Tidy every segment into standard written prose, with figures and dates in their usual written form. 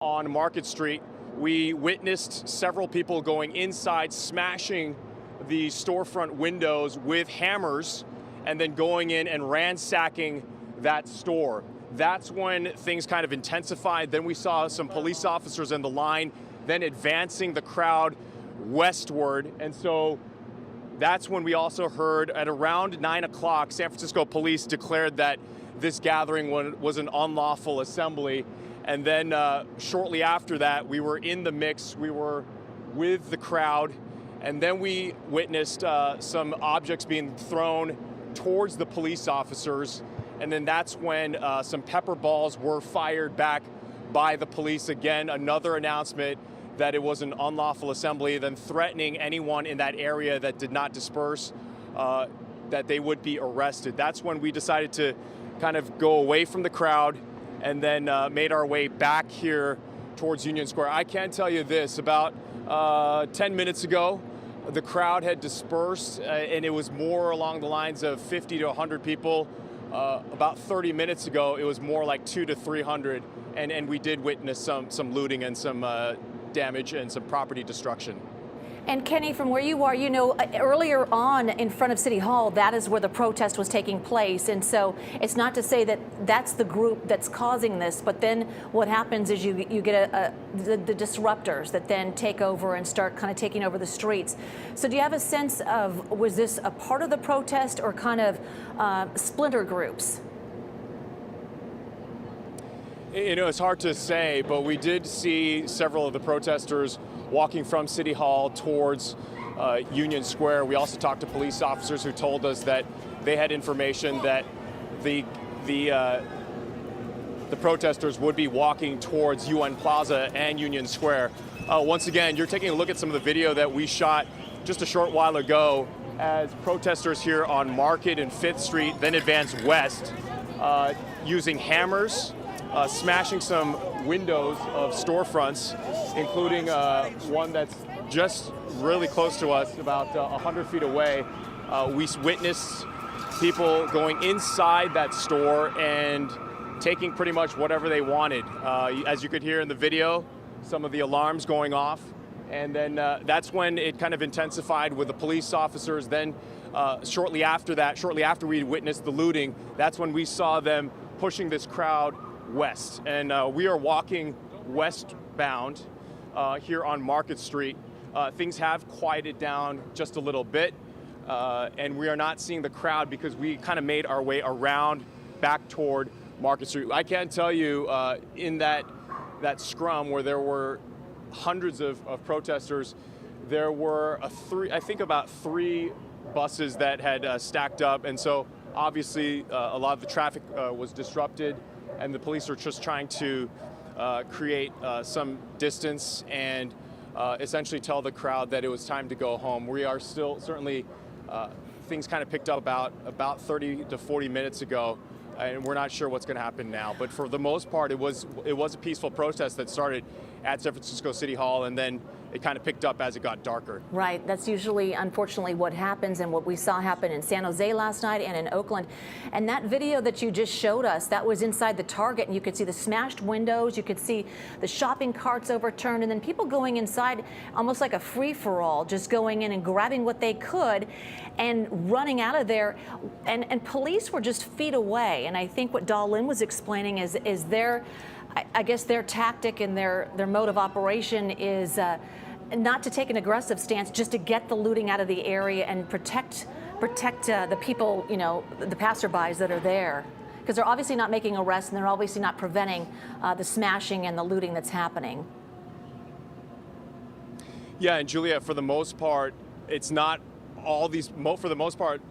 On Market Street, we witnessed several people going inside, smashing the storefront windows with hammers, and then going in and ransacking that store. That's when things kind of intensified. Then we saw some police officers in the line, then advancing the crowd westward. And so that's when we also heard at around 9 o'clock, San Francisco police declared that this gathering was an unlawful assembly. And then shortly after that, we were in the mix, we were with the crowd, and then we witnessed some objects being thrown towards the police officers. And then that's when some pepper balls were fired back by the police. Again, another announcement that it was an unlawful assembly, then threatening anyone in that area that did not disperse, that they would be arrested. That's when we decided to kind of go away from the crowd and then made our way back here towards Union Square. I can tell you this, about 10 minutes ago, the crowd had dispersed and it was more along the lines of 50 to 100 people. About 30 minutes ago, it was more like 200 to 300, and we did witness some looting and some damage and some property destruction. And Kenny, from where you are, you know, earlier on in front of City Hall, that is where the protest was taking place. And so it's not to say that that's the group that's causing this, but then what happens is you get the disruptors that then take over and start kind of taking over the streets. So do you have a sense of, was this a part of the protest or kind of splinter groups? You know, it's hard to say, but we did see several of the protesters walking from City Hall towards Union Square. We also talked to police officers who told us that they had information that the protesters would be walking towards UN Plaza and Union Square. Once again, you're taking a look at some of the video that we shot just a short while ago as protesters here on Market and 5th Street then advanced west using hammers, smashing some windows of storefronts, including one that's just really close to us, about 100 feet away. We witnessed people going inside that store and taking pretty much whatever they wanted. As you could hear in the video, some of the alarms going off. And then that's when it kind of intensified with the police officers. Then shortly after that, shortly after we witnessed the looting, that's when we saw them pushing this crowd west. And we are walking westbound here on Market Street. Things have quieted down just a little bit, and we are not seeing the crowd because we kind of made our way around back toward Market Street. I can tell you in that scrum where there were hundreds of protesters, there were I think about three buses that had stacked up, and so obviously a lot of the traffic was disrupted, and the police are just trying to create some distance and essentially tell the crowd that it was time to go home. We are still, certainly, things kind of picked up about 30 to 40 minutes ago, and we're not sure what's going to happen now. But for the most part, it was a peaceful protest that started at San Francisco City Hall, and then it kind of picked up as it got darker. Right. That's usually, unfortunately, what happens and what we saw happen in San Jose last night and in Oakland. And that video that you just showed us, that was inside the Target, and you could see the smashed windows, you could see the shopping carts overturned, and then people going inside almost like a free-for-all, just going in and grabbing what they could and running out of there. And police were just feet away. And I think what Dahlin was explaining is their, I guess their tactic and their mode of operation is not to take an aggressive stance, just to get the looting out of the area and protect the people, you know, the passerbys that are there. Because they're obviously not making arrests and they're obviously not preventing the smashing and the looting that's happening. Yeah, and Julia, for the most part, it's not all these, for the most part,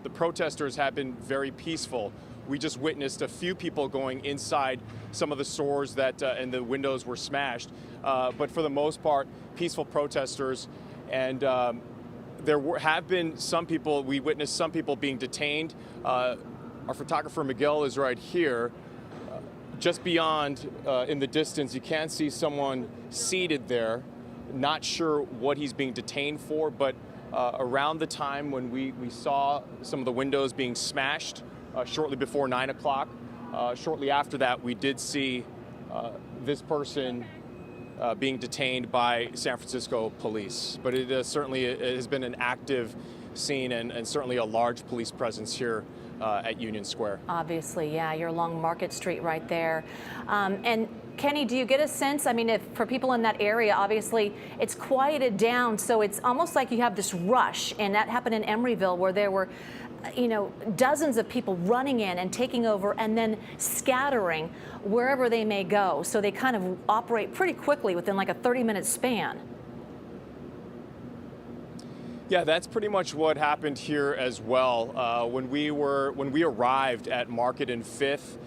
the protesters have been very peaceful. We just witnessed a few people going inside some of the stores that and the windows were smashed. But for the most part, peaceful protesters. And there have been some people, we witnessed some people being detained. Our photographer Miguel is right here. Just beyond in the distance, you can see someone seated there. Not sure what he's being detained for, but around the time when we saw some of the windows being smashed, shortly before 9 o'clock. Shortly after that, we did see this person being detained by San Francisco police. But it certainly has been an active scene and certainly a large police presence here at Union Square. Obviously, yeah, you're along Market Street right there. And Kenny, do you get a sense, I mean, if for people in that area, obviously it's quieted down, so it's almost like you have this rush, and that happened in Emeryville where there were, you know, dozens of people running in and taking over and then scattering wherever they may go. So they kind of operate pretty quickly within like a 30-minute span. Yeah, that's pretty much what happened here as well. When we arrived at Market and Fifth,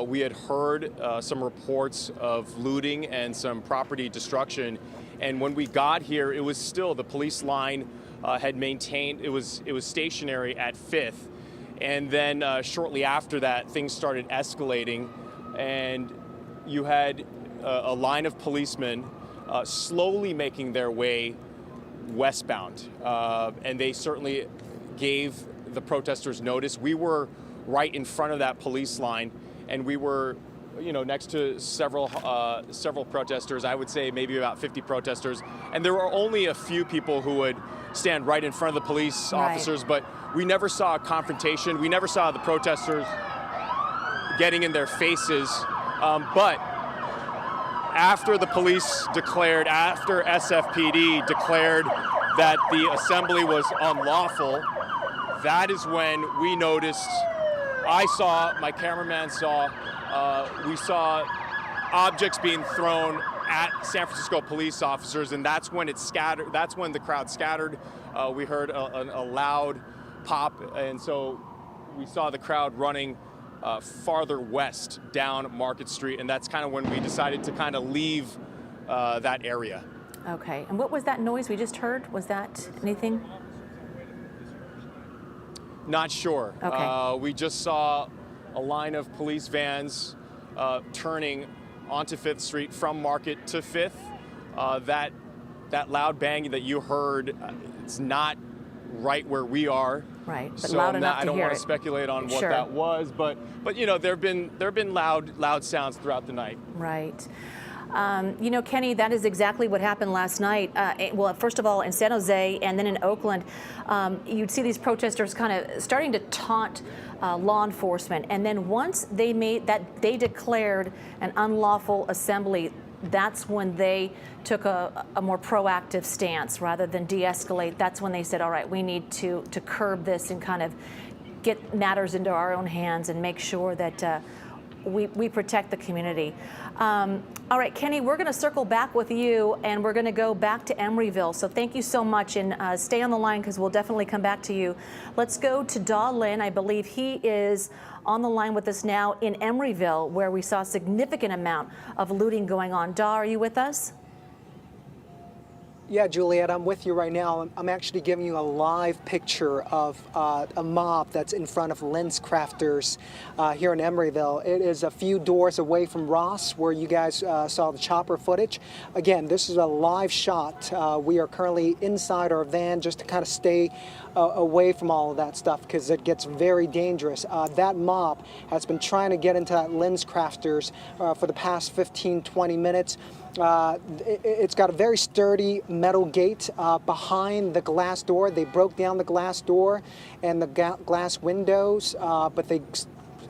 we had heard some reports of looting and some property destruction. And when we got here, it was still the police line had maintained, it was stationary at Fifth. And then shortly after that, things started escalating, and you had a line of policemen slowly making their way westbound. And they certainly gave the protesters notice. We were right in front of that police line, and we were, you know, next to several protesters. I would say maybe about 50 protesters, and there were only a few people who would stand right in front of the police officers, but we never saw a confrontation. We never saw the protesters getting in their faces. But after the police declared, after SFPD declared that the assembly was unlawful, that is when we noticed, I saw, my cameraman saw, we saw objects being thrown at San Francisco police officers, and that's when it scattered. That's when the crowd scattered. We heard a loud pop, and so we saw the crowd running farther west down Market Street, and that's kind of when we decided to kind of leave that area. Okay, and what was that noise we just heard? Was that anything? Not sure. Okay. We just saw a line of police vans turning onto Fifth Street from Market to Fifth. That loud banging that you heard, it's not right where we are. Right, but so loud enough to hear it. I don't want to speculate on what that was, but you know, there've been loud sounds throughout the night. Right. You know, Kenny, that is exactly what happened last night. Well, first of all, in San Jose and then in Oakland, you'd see these protesters kind of starting to taunt law enforcement. And then once they declared an unlawful assembly, that's when they took a more proactive stance rather than de-escalate. That's when they said, all right, we need to curb this and kind of get matters into our own hands and make sure that we protect the community. All right, Kenny, we're going to circle back with you, and we're going to go back to Emeryville. So thank you so much, and stay on the line because we'll definitely come back to you. Let's go to Da Lin. I believe he is on the line with us now in Emeryville, where we saw a significant amount of looting going on. Da, are you with us? Yeah, Juliet, I'm with you right now. I'm actually giving you a live picture of a mob that's in front of Lens Crafters here in Emeryville. It is a few doors away from Ross, where you guys saw the chopper footage. Again, this is a live shot. We are currently inside our van just to kind of stay away from all of that stuff because it gets very dangerous. That mob has been trying to get into that Lens Crafters for the past 15, 20 minutes. It's got a very sturdy metal gate behind the glass door. They broke down the glass door and the glass windows, but they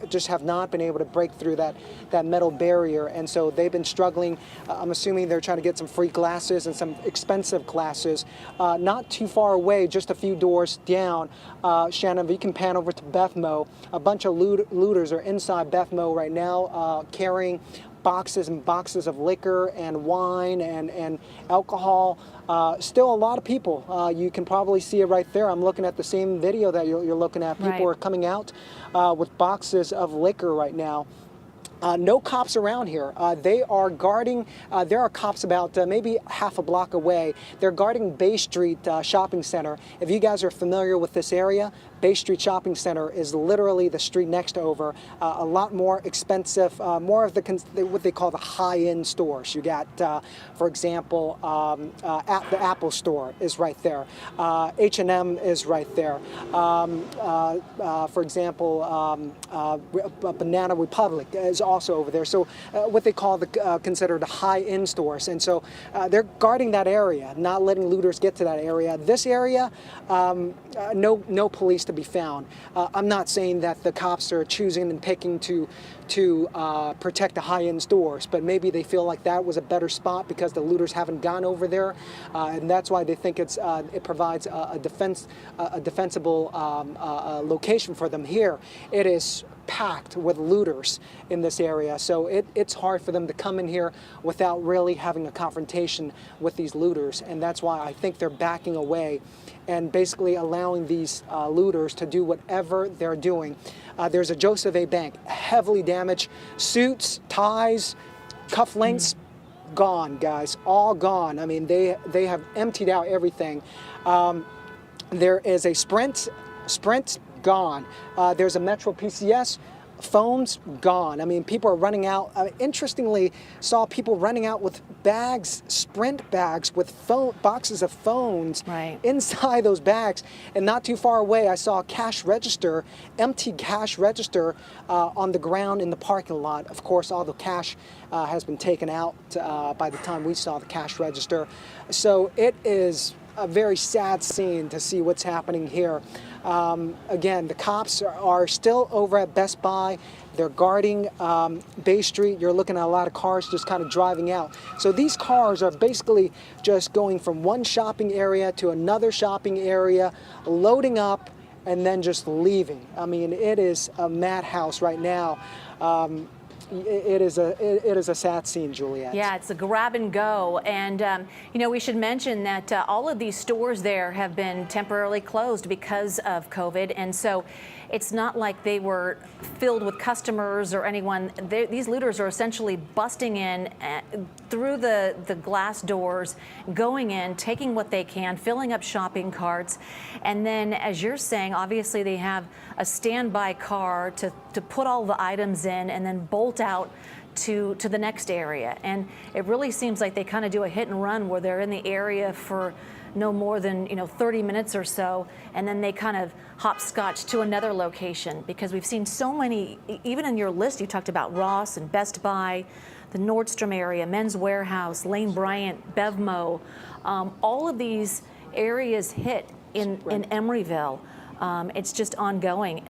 just have not been able to break through that metal barrier. And so they've been struggling. I'm assuming they're trying to get some free glasses and some expensive glasses. Not too far away, just a few doors down, Shannon, if you can pan over to Bethmo, a bunch of looters are inside Bethmo right now carrying boxes and boxes of liquor and wine and alcohol. Still a lot of people. You can probably see it right there. I'm looking at the same video that you're looking at. People are coming out with boxes of liquor right now. No cops around here. They are guarding, there are cops about maybe half a block away. They're guarding Bay Street Shopping Center. If you guys are familiar with this area, Bay Street Shopping Center is literally the street next over. A lot more expensive, more of what they call the high-end stores. You got, for example, the Apple Store is right there. H&M is right there. For example, Banana Republic is also over there. So what they call considered the high-end stores. And so they're guarding that area, not letting looters get to that area. This area, no police to be found. I'm not saying that the cops are choosing and picking to protect the high-end stores, but maybe they feel like that was a better spot because the looters haven't gone over there, and that's why they think it provides a defensible location for them. Here, it is packed with looters in this area, so it's hard for them to come in here without really having a confrontation with these looters, and that's why I think they're backing away and basically allowing these looters to do whatever they're doing. There's a Joseph A. Bank, heavily damaged, suits, ties, cufflinks, gone, guys, all gone. I mean, they have emptied out everything. There is a Sprint, gone. There's a Metro PCS, phones gone. I mean, people are running out. Interestingly, saw people running out with bags, Sprint bags with boxes of phones inside those bags. And not too far away, I saw a cash register, empty cash register on the ground in the parking lot. Of course, all the cash has been taken out by the time we saw the cash register. So it is a very sad scene to see what's happening here. Again, the cops are still over at Best Buy. They're guarding Bay Street. You're looking at a lot of cars just kind of driving out. So these cars are basically just going from one shopping area to another shopping area, loading up, and then just leaving. I mean, it is a madhouse right now. It is a sad scene, Juliet. Yeah, it's a grab and go, and you know, we should mention that all of these stores there have been temporarily closed because of COVID, and so it's not like they were filled with customers or anyone. These looters are essentially busting in through the glass doors, going in, taking what they can, filling up shopping carts, and then, as you're saying, obviously they have a standby car to put all the items in and then bolt out to the next area. And it really seems like they kind of do a hit and run where they're in the area for no more than 30 minutes or so, and then they kind of hopscotch to another location, because we've seen so many. Even in your list, you talked about Ross and Best Buy, the Nordstrom area, Men's Warehouse, Lane Bryant, Bevmo. All of these areas hit in Emeryville. It's just ongoing.